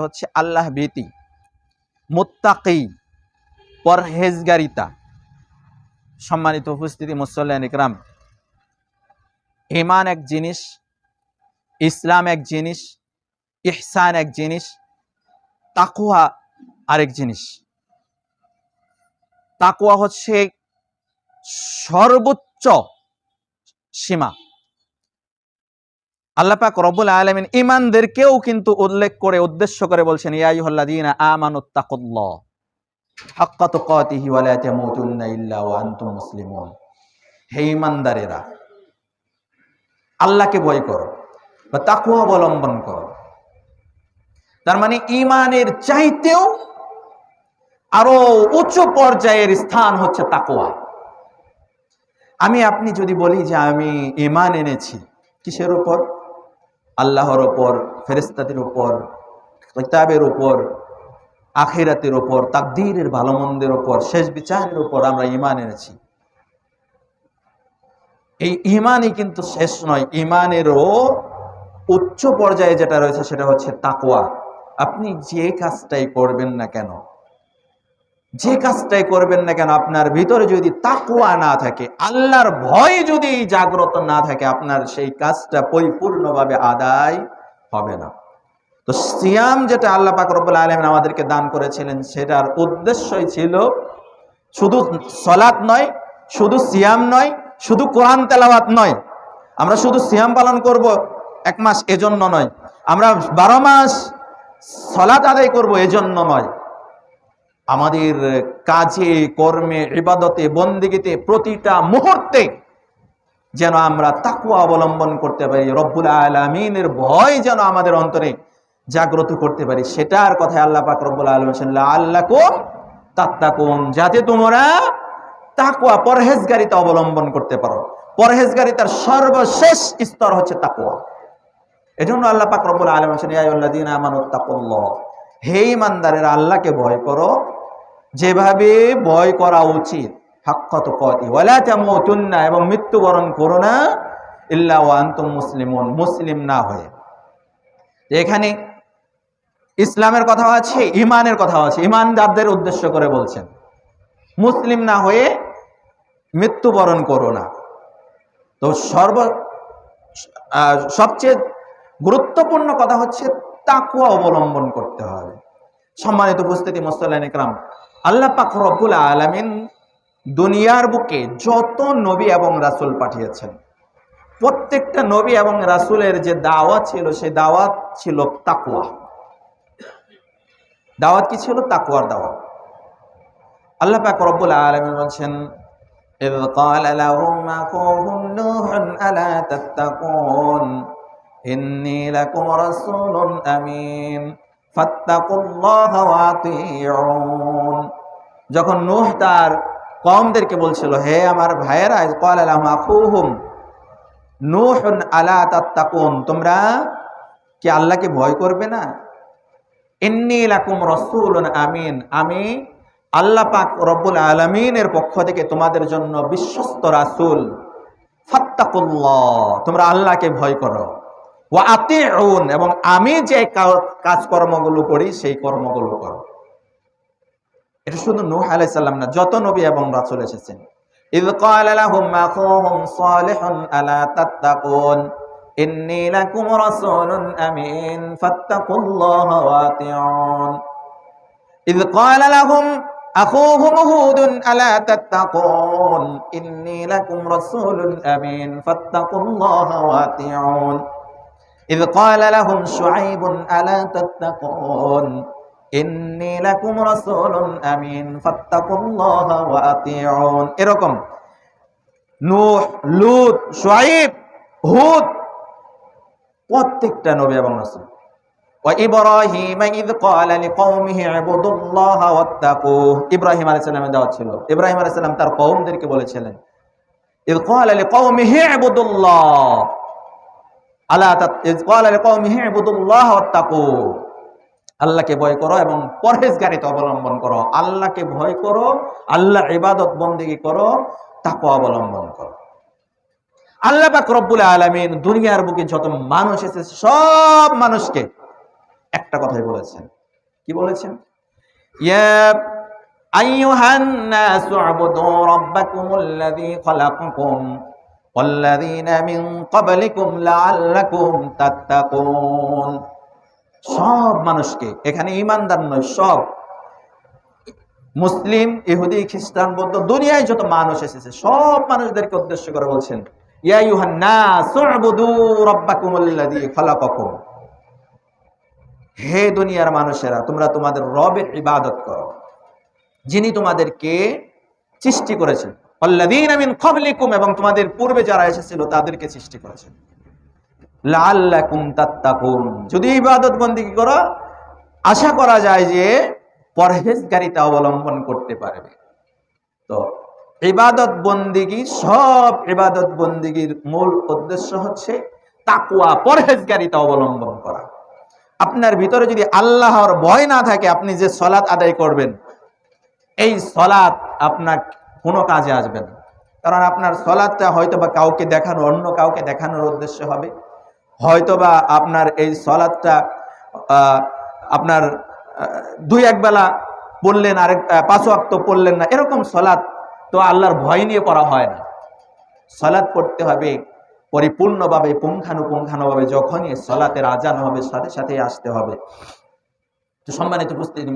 হচ্ছে আল্লাহ ভীতি, মুত্তাকি, পরহেজগারিতা। সম্মানিত উপস্থিতি মুসল্লিয়ান ইকরাম, ঈমান এক জিনিস, ইসলাম এক জিনিস, ইহসান এক জিনিস, তাকওয়া আরেক জিনিস। তাকওয়া হচ্ছে সর্বোচ্চ সীমা। আল্লাহ পাক রব্বুল আলামিন ঈমানদেরকেও কিন্তু উল্লেখ করে উদ্দেশ্য করে বলছেন, ইয়া আইয়ুহাল্লাযীনা আমানুত্তাকুল্লাহ হাক্কা তুকাতিহি ওয়া লা তামুতুন্না ইল্লা ওয়া আনতুম মুসলিমুন। হে ঈমানদারেরা, আল্লাহকে ভয় করো বা তাকওয়া অবলম্বন করো। তার মানে ঈমানের চাইতেও আরো উচ্চ পর্যায়ের স্থান হচ্ছে তাকওয়া। আপনি যদি বলি যে আমি ঈমান এনেছি, কিসের উপর? আল্লাহর উপর, ফেরেশতাদের উপর, কিতাবের উপর, আখিরাতের উপর, তাকদীরের ভালো মন্দের উপর, শেষ বিচারের উপর আমরা ঈমান এনেছি। এই ঈমানই কিন্তু শেষ নয়, ঈমানেরও উচ্চ পর্যায়ে যেটা রয়েছে সেটা হচ্ছে তাকওয়া। আপনি যে কাজটাই করবেন না কেন, আপনার ভিতরে যদি তাকওয়া না থাকে, আল্লাহর ভয় যদি জাগ্রত না থাকে, আপনার সেই কাজটা পরিপূর্ণভাবে আদায় হবে না। তো সিয়াম যেটা আল্লাহ পাক রব্বুল আলামিন আমাদেরকে দান করেছিলেন, সেটার উদ্দেশ্যই ছিল শুধু সালাত নয়, শুধু সিয়াম নয়, শুধু কোরআন তেলাওয়াত নয়, আমরা শুধু সিয়াম পালন করব এক মাস এজন্য নয়, আমরা 12 মাস সালাত আদায় করব এজন্য নয়। আমাদের কাজে, কর্মে, ইবাদতে, বন্দেগীতে, প্রতিটা মুহূর্তে যেন আমরা তাকওয়া অবলম্বন করতে পারি, রব্বুল আলামিনের ভয় যেন আমাদের অন্তরে জাগ্রত করতে পারি, সেটার কথায় আল্লাহ পাক রব্বুল আলামিন বলেছেন লাআল্লাকুম তাত্তাকুন, যাতে তোমরা তাকওয়া, পরহেজগারিতা অবলম্বন করতে পারো। পরহেজগারিতার সর্বশেষ স্তর হচ্ছে তাকওয়া। এজন্য আল্লাহ পাক রব্বুল আলামিন বলেছেন ইয়া আইয়ুহাল্লাযীনা আমানুত্তাকুল্লাহ, হে ঈমানদারেরা আল্লাহকে ভয় করো যেভাবে ভয় করা উচিত, হাক্কা তুকাতিহি ওয়া লা তামুতুন্না, এবং মৃত্যুবরণ করো না ইল্লা ওয়া আনতুম মুসলিমুন, মুসলিম না হয়ে। এখানে ইসলামের কথা আছে, ঈমানের কথা আছে, ঈমানদারদের উদ্দেশ্য করে বলছেন মুসলিম না হয়ে মৃত্যুবরণ করো না। তো সবচেয়ে গুরুত্বপূর্ণ কথা হচ্ছে তাকওয়া অবলম্বন করতে হবে। সম্মানিত উপস্থিতি মুসল্লিয়ান ইকরাম, আল্লাহ পাক রব্বুল আলামিন দুনিয়ার বুকে যত নবী এবং রাসূল পাঠিয়েছেন, প্রত্যেকটা নবী এবং রাসূলের যে দাওয়াত ছিল, সেই দাওয়াত ছিল তাকওয়া। দাওয়াত কি ছিল? তাকওয়ার দাওয়াত। আল্লাহ পাক রব্বুল আলামিন বলেন ইয ক্বালা লাহুম আখুহুম নূহুন আলা তাত্তাকুন ইন্নী লাকুম রাসূলুন আমিন ফাত্তাকুল্লাহা ওয়া আতিউন। যখন নূহ তার কওমদেরকে বলছিল, হে আমার ভাইয়েরা, ইয ক্বালা লাহুম আখুহুম নূহুন আলা তাত্তাকুন, তোমরা কি আল্লাহকে ভয় করবে না? ইন্নী লাকুম রাসূলুন আমিন, আমি আল্লাহ পাক রব্বুল আলামিনের পক্ষ থেকে তোমাদের জন্য বিশ্বস্ত রাসূল। ফাত্তাকুল্লাহ, তোমরা আল্লাহকে ভয় করো। ওয়া আতিউন, এবং আমি যে কাজকর্মগুলো করি সেই কর্মগুলো করো। এটা শুধু নূহ আলাইহিস সালাম না, যত নবী এবং রাসূল এসেছেন। ইয ক্বালা লাহুম আখুহুম সালিহুন আলা তাত্তাকুন ইন্নী লাকুম রাসূলুন আমিন ফাত্তাকুল্লাহা ওয়া আতিউন। ইয ক্বালা লাহুম আখুহুম হুদুন আলা তাত্তাকুন ইন্নী লাকুম রাসূলুন আমিন ফাত্তাকুল্লাহা ওয়া আতিউন। ইয ক্বালা লাহুম শুআইবুন আলা তাত্তাকুন ইন্নী লাকুম রাসূলুন আমিন ফাত্তাকুল্লাহা ওয়া আতিউন। এরকম নূহ, লূত, শুআইব, হুদ, প্রত্যেকটা নবী এবং রাসূল। ওয়া ইব্রাহিম ইয ক্বালা লিকওমিহি ইবুদুল্লাহা ওয়াত্তাকুহ, ইব্রাহিম আলাইহিস সালামের দাওয়াত ছিল। ইব্রাহিম আলাইহিস সালাম তার কওমদেরকে বলেছিলেন ইয ক্বালা লিকওমিহি ইবুদুল্লাহ আলা ইয ক্বালা লিকওমিহি ইবুদুল্লাহা ওয়াত্তাকুহ, আল্লাহকে ভয় করো এবং পরহেজগারিতা অবলম্বন করো। আল্লাহকে ভয় করো, আল্লাহ ইবাদত বন্দেগী করো, তাকওয়া অবলম্বন করো। আল্লাহ পাক রব্বুল আলামিন দুনিয়ার বুকে যত মানুষ এসেছে, সব মানুষকে একটা কথাই বলেছেন। কি বলেছেন? ইয়া আইয়ুহান নাসু উবুদু রাব্বাকুমুল্লাযী খালাকাকুম ওয়াল্লাযীনা মিন ক্বাবলিকুম লাআল্লাকুম তাত্তাকুন। সব মানুষকে, এখানে ঈমানদার নয়, সব মুসলিম, ইহুদি, খ্রিস্টান, বৌদ্ধ, দুনিয়ায় যত মানুষ এসেছে সব মানুষদেরকে উদ্দেশ্য করে বলছেন, ইয়া আইয়ুহান নাসু উবুদু রাব্বাকুমুল্লাযী খালাকাকুম। হে দুনিয়ার মানুষেরা, তোমরা তোমাদের রবের ইবাদত করো, যিনি তোমাদেরকে সৃষ্টি করেছেন। আল্লাযীনা মিন ক্বাবলিকুম, এবং তোমাদের পূর্বে যারা এসেছিল তাদেরকে সৃষ্টি করেছেন। লাআল্লাকুম তাত্তাকুন, যদি ইবাদত বন্দেগী করো আশা করা যায় যে পরহেজগারিতা অবলম্বন করতে পারবে। তো ইবাদত বন্দেগী, সব ইবাদত বন্দেগীর মূল উদ্দেশ্য হচ্ছে তাকওয়া, পরহেজগারিতা অবলম্বন করা। আপনার ভিতরে যদি আল্লাহর ভয় না থাকে, আপনি যে সালাত আদায় করবেন, এই সালাত আপনার কোনো কাজে আসবে না। কারণ আপনার সালাতটা হয়তোবা কাউকে দেখানো, অন্য কাউকে দেখানোর উদ্দেশ্য হবে, হয়তোবা আপনার এই সালাতটা আপনার দুই এক বেলা পড়লেন, আরেক 5 ওয়াক্ত পড়লেন না, এরকম সালাত তো আল্লাহর ভয় নিয়ে পড়া হয় না। সালাত পড়তে হবে পরিপূর্ণভাবে, পুঙ্খানুপুঙ্খানুভাবে। যখনই সালাতের আজান হবে সাথে সাথে আসতে হবে। তো সম্মানিত উপস্থিতি।